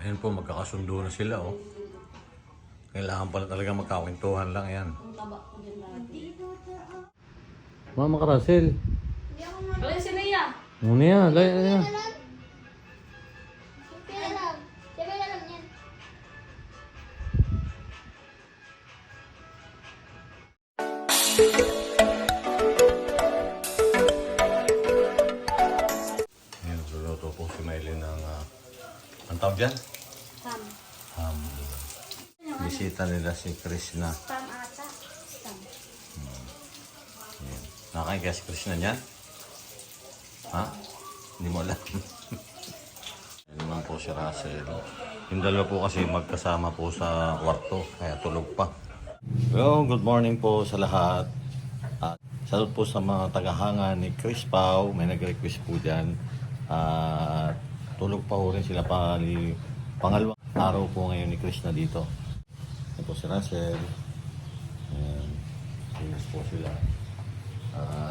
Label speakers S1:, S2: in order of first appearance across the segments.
S1: Ayun po, magkakasundo na sila, oh. Kailangan pala talaga magkakwentuhan lang yan. Mama Karasel.
S2: Wala si Leia.
S1: Muna yan, laya yan. Ayan, luluto po si Maylin ng, ang tawag dyan?
S2: Tam.
S1: Bisita nila si Krishna.
S2: Tam ata. Tam.
S1: Ayan. Nakakain kaya si Krishna niyan? Ha? Hindi mo alam. Yan naman po si Russell. Yung dalawa po kasi magkasama po sa kwarto, kaya tulog pa. Well, good morning po sa lahat. At salud po sa mga tagahanga ni Chris Pao. May nag-request po dyan. At tulog pa po rin sila pangalawang araw po ngayon ni Krishna dito. Ito po si Russell. Ayan. Serious po sila.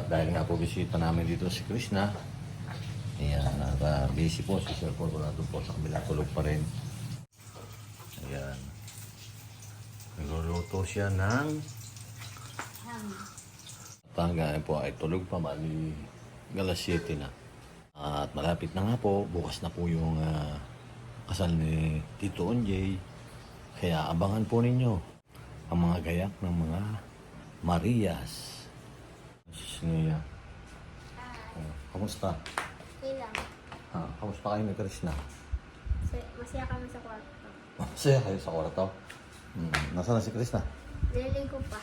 S1: Dahil nga po bisita namin dito si Krishna. Ayan, busy po si Sir Paul. Wala doon po sa kabila, tulog pa rin. Ayan. Nagluluto siya ng tanggaan po ay tulog pa, mali galas 7 na. At malapit na nga po, bukas na po yung kasal ni Tito Onjay. Kaya abangan po ninyo ang mga gayak ng mga Marias. Siya. Kamusta?
S2: Okay lang.
S1: Kamusta kayo ni Krishna?
S2: Masaya kami sa kwarto.
S1: Masaya kayo sa kwarto? Nasaan na si Krishna?
S2: Nililigo pa.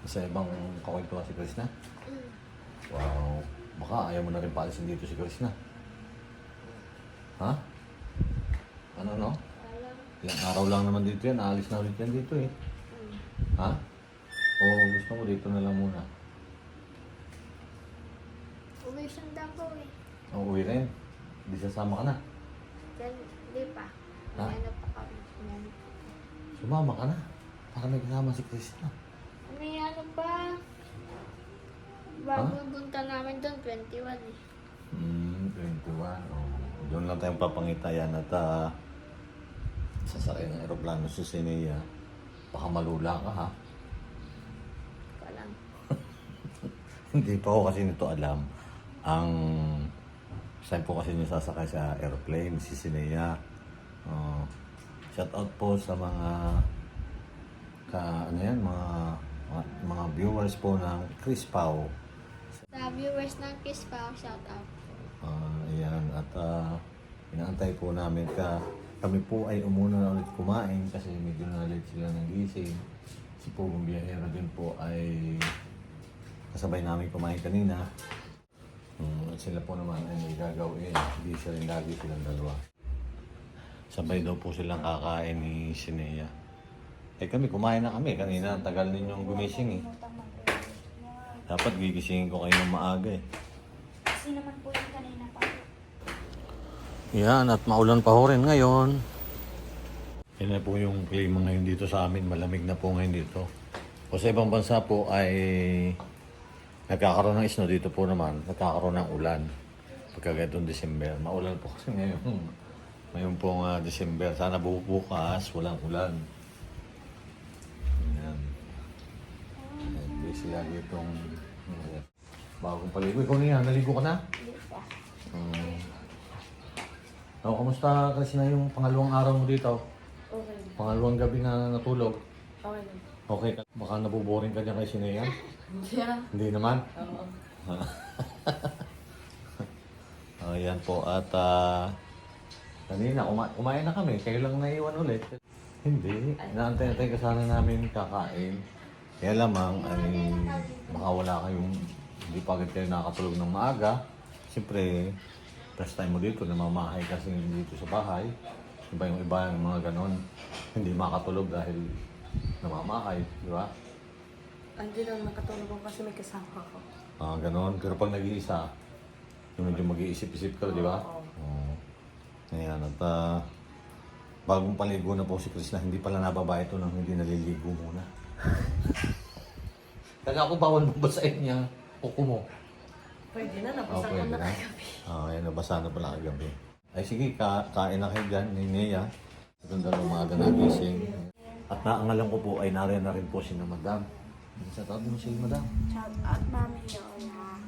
S1: Sa ibang kakwentuhan si Krishna?
S2: Mm.
S1: Wow. Baka ayaw mo na rin paalisin dito si Krishna. Ha? Ano no?
S2: Alam.
S1: Ilang araw lang naman dito yan. Aalis na ulit yan dito eh.
S2: Mm.
S1: Ha? O gusto mo dito na lang muna?
S2: Uwi siyang Davao eh.
S1: O uwi rin? Hindi sasama ka na?
S2: Then, di pa.
S1: Ha?
S2: May ano pa kami. May ano pa.
S1: Sumama ka na. Para may kasama si Krishna.
S2: May ano pa. Bago punta namin doon, 21 eh.
S1: 21. Oh. Doon lang tayong papangitayan at sasakay ng aeroplano si Sinea. Baka malula ka ha.
S2: Kalang.
S1: Hindi pa ako kasi nito alam. Ang saan po kasi niya sasakay sa airplane, si Sinea. Shout out po sa mga mga viewers po ng Chris Pao.
S2: Sa viewers ng Kiss Pa, shout out.
S1: Ayan, at inaantay po namin kami po ay umuna na ulit kumain kasi medyo na late sila ng gising. Si Pugong Biyahero din po ay kasabay namin kumain kanina. At sila po naman ay may gagawin. Hindi sila rin lagi silang dalawa. Sabay daw po silang kakain ni Sinea. Kami kumain na kami. Kanina tagal ninyong gumising eh. Dapat gigisingin ko kayo ng maaga eh.
S2: Kasi naman po yung kanina pa.
S1: Yan, at maulan pa ho rin ngayon. Yan na po yung klima ngayon dito sa amin. Malamig na po ngayon dito. O sa ibang bansa po ay nagkakaroon ng snow. Dito po naman nagkakaroon ng ulan. Pagka ganitong December. Maulan po kasi ngayon. Ngayon pong December. Sana bukas walang ulan. Yan. Busy lagi itong bagong paligo. Ikaw na yan. Naligo ka na?
S2: Hindi pa.
S1: Kamusta kasi na yung pangalawang araw mo dito?
S2: Okay.
S1: Pangalawang gabi na natulog?
S2: Okay lang.
S1: Okay ka? Baka nabuboring ka dyan kay Sinea?
S2: Yeah.
S1: Hindi naman?
S2: Oo.
S1: Ayan po. At kanina, kumain na kami. Kayo lang naiwan ulit. Hindi. Inaantay-antay ka sana namin kakain. Kaya lamang ay baka wala kayong hindi pa agad kayo nakatulog ng maaga. Siyempre, first time mo dito, namamahay kasi dito sa bahay. Iba yung iba yung mga ganon. Hindi makatulog dahil namamahay, di ba?
S2: Hindi lang nakatulog ako kasi may kasama ko.
S1: Ganon. Pero pag nag-iisa, yung medyo mag-iisip-isip ka, di ba? Oo. Ayan, at bagong paligo na po si Chris na hindi pala nababa ito nang hindi naliligo muna. Kaya ako bawal babasahin niya kuko mo.
S2: Pwede na, nabasa ko
S1: Pwede
S2: na
S1: na.
S2: kagabi.
S1: Ayan, nabasa na pala kagabi. Ay sige, kain na kayo dyan ni Nea. Itong dalawang umaga na gising. At naangalan ko po ay nariyan na rin po si na Madam. Sa tawag mo si Madam.
S3: Shout out, Mami Lola.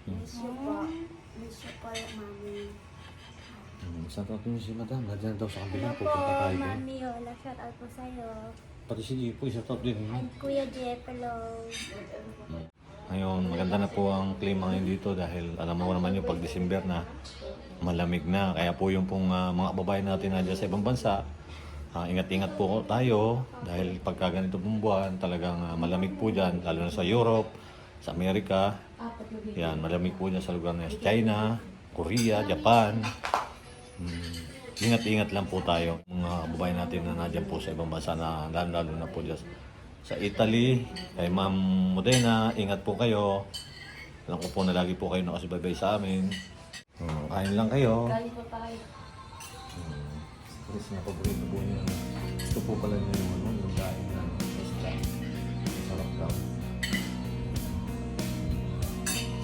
S3: Miss you po. Miss you po, Mami.
S1: Sa tawag mo si Madam. Nandiyan daw sa kabila
S3: Hello
S1: po.
S3: po,
S1: Punta tayo doon.
S3: Mami Lola. Shout out po sa'yo.
S1: Pati si Jipo, isa tawag din.
S3: And Kuya Jeff, hello.
S1: Ngayon, maganda na po ang klima ngayon dito dahil alam mo naman yung pag December na malamig na. Kaya po yung pong mga kababayan natin na dyan sa ibang bansa, ingat-ingat po tayo dahil pagka ganito pong buwan, talagang malamig po dyan, lalo na sa Europe, sa Amerika. Yan, malamig po dyan sa lugar na China, Korea, Japan. Ingat-ingat lang po tayo. Mga kababayan natin na nadyan po sa ibang bansa na lalo na po dyan sa Italy, kay Ma'am Modena, ingat po kayo. Alam ko po na lagi po kayo nakasubaybay sa amin. Kain lang kayo.
S2: Kain po tayo.
S1: Chris na paborito po niya. Gusto po pala niya yung ano, yung daing na isda. Sarap daw.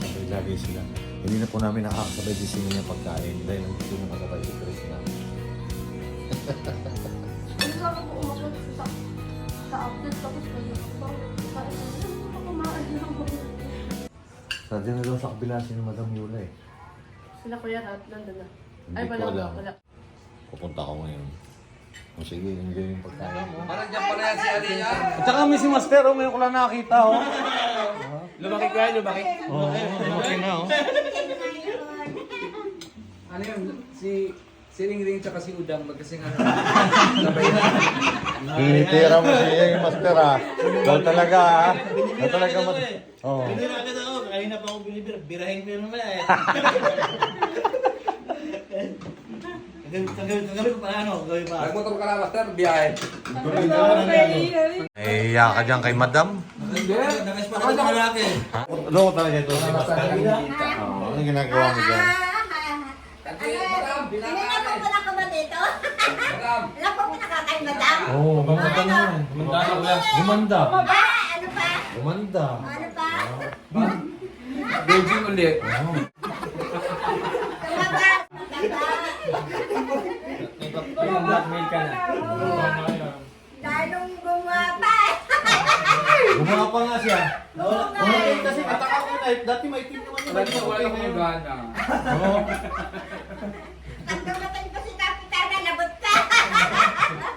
S1: Sabay lagi sila. Hindi na po namin nakakasabay di sila niya pagkain dahil nandito na kasabay si Chris na.
S2: Hindi ka po umakot sa update tapos kayo. Kain na kumain lang po.
S1: Sadya na daw sa kabila si Madam Yula eh.
S2: Sila kuya at nandun na.
S1: Hindi ko alam. Pupunta ako ngayon. O sige, enjoy yung pagkain mo.
S4: Parang dyan pala yan si Aliyah.
S1: At saka may si Master, oh, ngayon ko lang nakakita, oh.
S4: Lumaki ka, lumaki.
S1: Oo, lumaki na, oh.
S4: Ano yun? Si Ring tsaka si Udang magkasing ano. Sabay na.
S1: Tinitira mo siya yung Master, ah. Daw talaga, ah. Daw talaga, Oo.
S5: Binira agad ako. Kanina pa ako binibira. Birahin ko yun naman eh. Kagabi ko pa ano? Kagabi pa.
S4: Nagmotor ka na, Master, biyahe.
S1: Eh, iya ka dyan kay Madam.
S4: Hindi.
S5: Nakaspara ko ng lalaki.
S1: Loko talaga ito si Master. Oo, ano ginagawa mo dyan?
S3: Pinangalan po na ka ba dito? Alam po nakakain, madam?
S1: Oo, gumanda naman. Gumanda.
S3: Ano pa?
S1: Gumanda.
S3: Ano pa?
S4: Beijing ulit.
S3: Blackmail ka na. Lalong gumapa.
S1: Gumapa nga siya. Oo, kasi kataka ko na. Dati may team naman yun.
S4: Wala akong gana.
S1: Oo.
S3: Ang dumating ko si Kapitana, labot ka.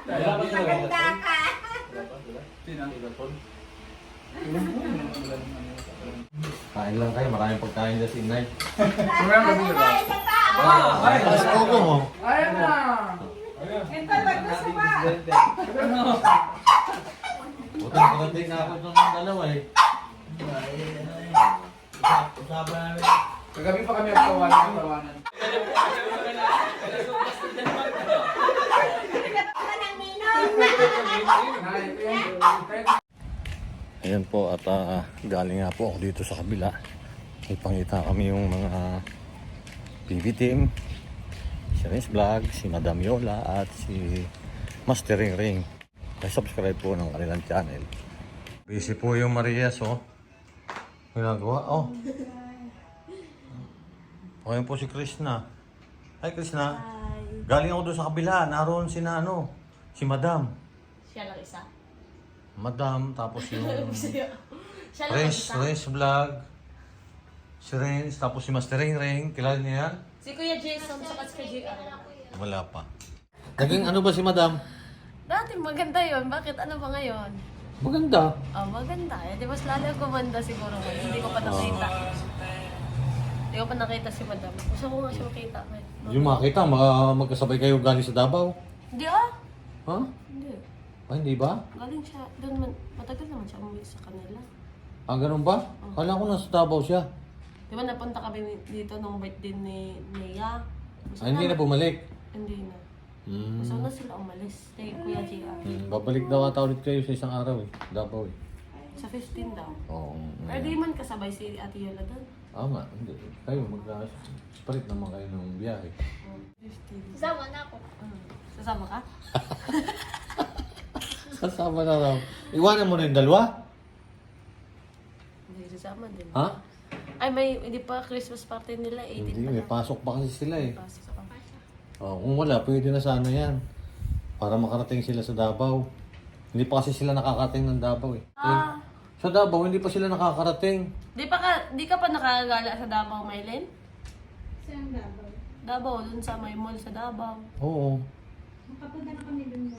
S3: Maganda ka.
S1: Kain lang kayo, maraming pagkain dyan si Inay.
S3: Ano ba? Isa pa.
S1: Ay, mas ko mo.
S4: Ayan na.
S1: Utang pagdating na ako ng dalawa eh.
S5: Usapan namin.
S4: Kagabi pa kami ang tawanan.
S3: Ka ng ninong.
S1: Ayan po at galing nga po ako dito sa kabila. Ipangita kami yung mga PB team. Si Renz Vlog, si Madam Yola at si Master Ring Ring. Subscribe po ng kanilang channel. Busy po yung Marias, oh. Ginagawa, oh. Okay po si Krishna. Hi Krishna. Galing ako doon sa kabila. Naroon si si Madam.
S2: Siya lang isa.
S1: Madam, tapos yung
S2: Siya lang isa.
S1: Renz Vlog. Si Renz, tapos si Master Ring Ring. Kilala niya yan?
S2: Si Kuya Jason sa si JR.
S1: Wala pa. Naging ano ba si Madam?
S2: Dati maganda yun. Bakit? Ano ba ngayon?
S1: Maganda.
S2: Oh, maganda. Eh, di mas lalo gumanda siguro ngayon. Hindi ko pa nakita. Hindi ko pa nakita si Madam. Gusto ko nga siya makita.
S1: Yung makita, magkasabay kayo galing sa Davao.
S2: Hindi ah.
S1: Ha?
S2: Hindi.
S1: Ay, hindi ba?
S2: Galing siya. Doon man, matagal naman siya umuwi sa kanila.
S1: Ah, ganun ba? Kala ko nasa Davao siya.
S2: Di ba napunta kami dito nung birthday ni Nia?
S1: Ay, hindi na bumalik.
S2: Hindi na.
S1: Hmm.
S2: Gusto na sila umalis. Kay Kuya JR.
S1: Babalik daw ata ulit kayo sa isang araw eh. Davao eh.
S2: Sa 15 daw.
S1: Oo.
S2: Pero di man kasabay si Ate Yola doon.
S1: Nga, hindi. Kayo, magka-split naman kayo ng biyahe.
S2: 15.
S3: Sama na ako.
S2: Sasama ka?
S1: Kasama na raw. Iwanan mo na yung dalawa?
S2: Hindi, sasama din.
S1: Ha?
S2: Ay, hindi pa Christmas party nila. 18
S1: Hindi,
S2: pa
S1: may
S2: lang.
S1: pasok pa kasi sila eh.
S2: Pasok pa.
S1: Oh, kung wala, pwede na sana yan. Para makarating sila sa Davao. Hindi pa kasi sila nakakarating ng Davao eh. Sa Davao, hindi pa sila nakakarating.
S2: Di ka pa nakagala sa Davao, Maylin?
S3: Saan Davao?
S2: Davao, dun sa may mall sa Davao.
S1: Oo.
S3: Nakapunta na kami dun mo.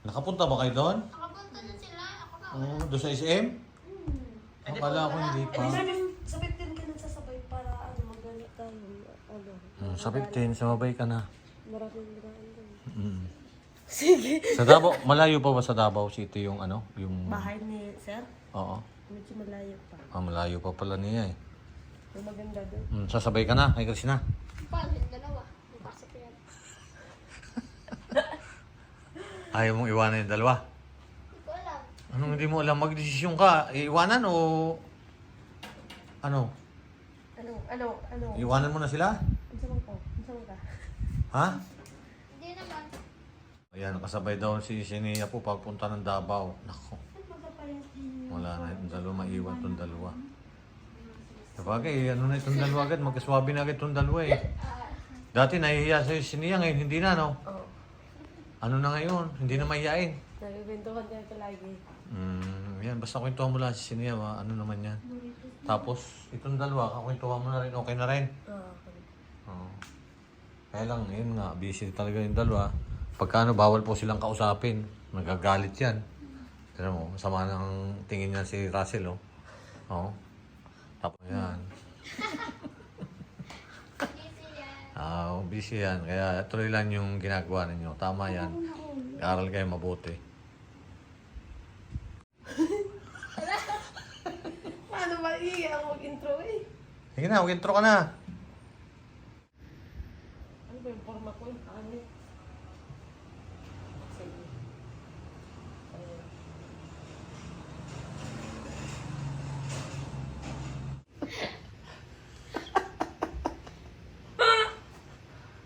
S1: Nakapunta ba kayo doon?
S3: Nakapunta na sila. Ako na.
S1: Oo, doon sa SM? Akala ko hindi pa.
S2: Sa 15 ka nagsasabay para magalit tayo.
S1: Sa 15, sumabay ka na.
S2: Maraming daan dun.
S1: Mm. Sige. Sa Davao, malayo pa ba sa Davao City yung ano? Yung...
S2: Bahay ni Sir,
S1: Oo.
S2: medyo malayo pa.
S1: Malayo pa pala niya eh.
S2: Yung maganda dun.
S1: Sasabay ka na kay Christina.
S3: Paano yung dalawa? Napasok yan.
S1: Ayaw mong iwanan yung dalawa.
S3: Hindi ko alam.
S1: Anong hindi mo alam? Magdesisyon ka. Iwanan o... Ano?
S2: Ano?
S1: Iwanan mo na sila?
S2: Ano ka?
S1: Ha?
S3: Hindi naman.
S1: Ayan, nakasabay daw si Sinia po pagpunta ng Davao. Nako,
S3: Magpapayat din.
S1: wala na itong dalawa. Maiwan itong dalawa. Sabagay, ano na itong dalawa agad? Magkaswabi na agad itong dalawa eh. Dati nahihiya sa Sinia, ngayon hindi na, no?
S2: Oo.
S1: Ano na ngayon? Hindi na mahihain.
S2: Nagbibentuhan niya ito lagi.
S1: Yan, basta kwentuhan mo lang si Sinia, ano naman yan. Tapos, itong dalawa, kakwentuhan mo na rin, okay na rin. Oo. Kaya lang, yun nga, busy talaga yung dalawa. Pagkano, bawal po silang kausapin. Nagagalit yan. Tignan mo, masama ng tingin niya si Russell, oh. Oo. Tapos yan. Busy yan. Kaya tuloy lang yung ginagawa ninyo. Tama yan. Aral kayo mabuti.
S2: Paano ba ako mag-intro eh?
S1: Sige na, mag-intro ka na.
S2: Ano ba yung forma ko? Ano? Sige. Ayun.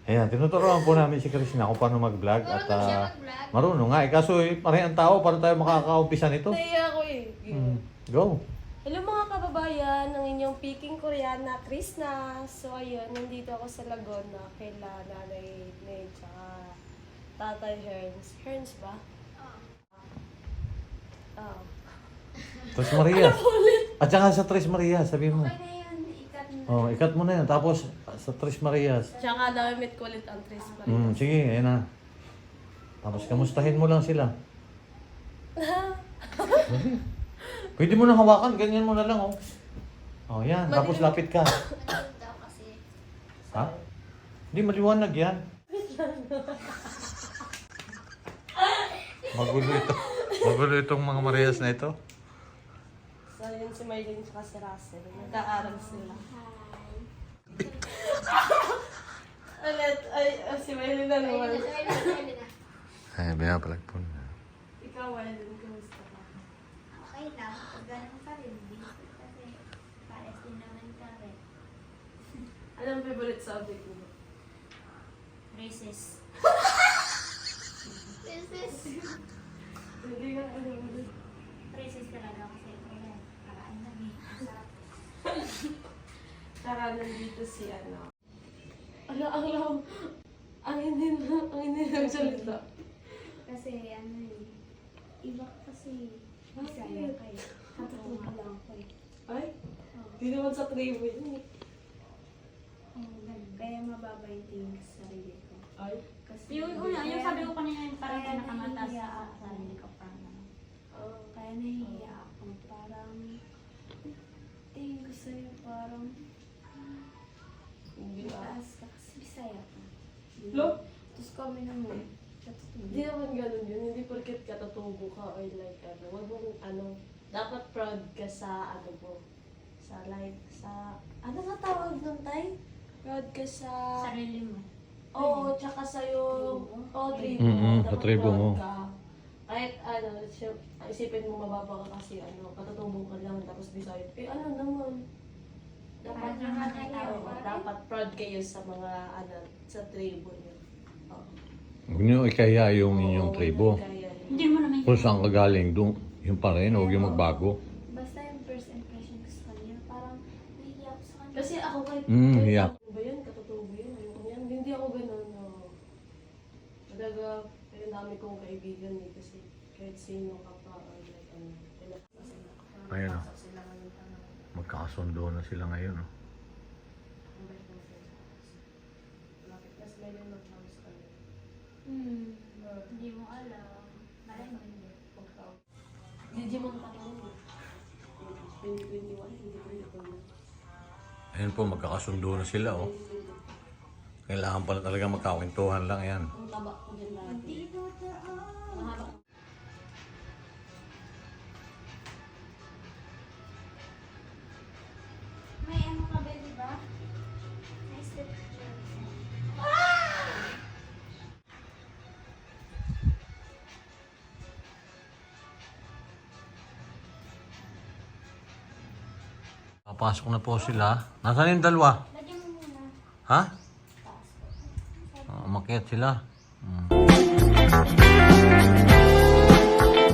S1: Ayan, tinuturuan po namin si Christina kung paano mag-vlog. At marunong nga. Kaso pare ang tao, para tayo makakaumpisa nito.
S2: Naiya ako eh.
S1: Go.
S2: Hello mga kababayan, ang inyong Peking Koreana, Krishna. So ayun, nandito ako sa Laguna, kaila Nanay Nate, tsaka Tatay Herns. Herns ba? Oo.
S1: Tres Maria. At saka sa Tres Maria, sabihin mo.
S3: Okay na yun. Ikat na.
S1: Oh, ikat mo na yan. Tapos sa Tres Marias.
S2: Tsaka damit ko ulit ang Tres pa rin.
S1: Sige, ayan na. Tapos kamustahin mo lang sila. Pwede mo na hawakan, ganyan mo na lang, oh. Oh, yan. Tapos lapit ka.
S3: Manood daw kasi.
S1: Ha? Hindi, maliwanag yan. Magulo ito. Magulo itong mga Marias na ito.
S2: So yun si Maylin tsaka si Russell. Nag-aaral sila. Ulit, si Maylin na naman.
S1: Ay, binapalag po na.
S2: Ikaw, Maylin, kumusta ka?
S3: Okay lang. Pag ganun pa rin. Kasi pares din naman kami.
S2: Anong favorite subject mo?
S3: Races. Races.
S2: Hindi ka alam mo.
S3: Races talaga kasi wala. Paraan na eh. Masarap.
S2: Tsaka nandito si ano. Ang hindi ng salita.
S3: Kasi ano eh. Iba kasi.
S2: Bakit?
S3: Bisaya kayo. Katutuwa pa lang ako eh.
S2: Ay? Hindi naman sa tribo yun eh.
S3: Kaya mababa yung tingin ko sa sarili ko.
S2: Ay?
S3: Kasi
S6: Yung sabi ko kanina yung parang
S3: kaya
S6: pinakamataas
S3: nahihiya
S6: sa
S3: ako.
S6: sarili ko parang ano.
S3: Kaya nahihiya ako. Parang tingin ko sa'yo parang
S2: Hindi ah.
S3: mataas ka kasi Bisaya ka.
S2: Lo?
S3: Tapos kami naman. Katutuwa.
S2: Hindi naman ganun yun. Hindi porket katutubo ka or like ano. Wag mong ano. Dapat proud ka sa ano mo. Sa like, sa... Ano nga tawag nun, Tay? Proud ka sa...
S6: Sarili mo.
S2: Oo, tsaka sa yung... Oo, tribo.
S1: Sa
S2: Dapat
S1: tribo
S2: proud
S1: mo.
S2: ka. Kahit ano, isipin mo mababa ka kasi ano, katutubo ka lang tapos decide, ano naman. Dapat,
S3: Kahit naman ay tao
S2: oo,
S3: pa rin.
S2: dapat proud kayo sa mga ano, sa tribo niyo. Oo.
S1: Huwag niyo ikaya yung inyong
S2: Oo,
S1: tribo.
S2: kaya yun.
S6: Hindi mo naman
S1: Kung saan ka galing, doon, yung pa rin, huwag yung magbago.
S3: Basta yung first impression ko sa kanya, parang
S1: hiyak.
S2: Ano ba yan? Katutubo yun. Ayoko yan. Hindi ako ganun. No. Talaga, kaya dami kong kaibigan eh. Kasi kahit sino ka pa, or like, pinapasa sila.
S1: Ayun, oh.
S2: Sila ngayon tanong.
S1: Magkakasundo na sila ngayon. Oh.
S2: Tapos may rin mag-house kami.
S6: Hindi mo alam. Malay mo hindi.
S2: Digimon pa lang. 2021, hindi 2021.
S1: Ayun po, magkakasundo na sila. Oh. Kailangan pala talaga magkakwentuhan lang yan.
S2: Ang taba ko dyan dati. Mahaba.
S3: May ano ka ba, di ba? May step.
S1: Papasok na po sila. Nasaan yung dalawa?
S3: Lagyan mo muna.
S1: Ha? Umakyat sila.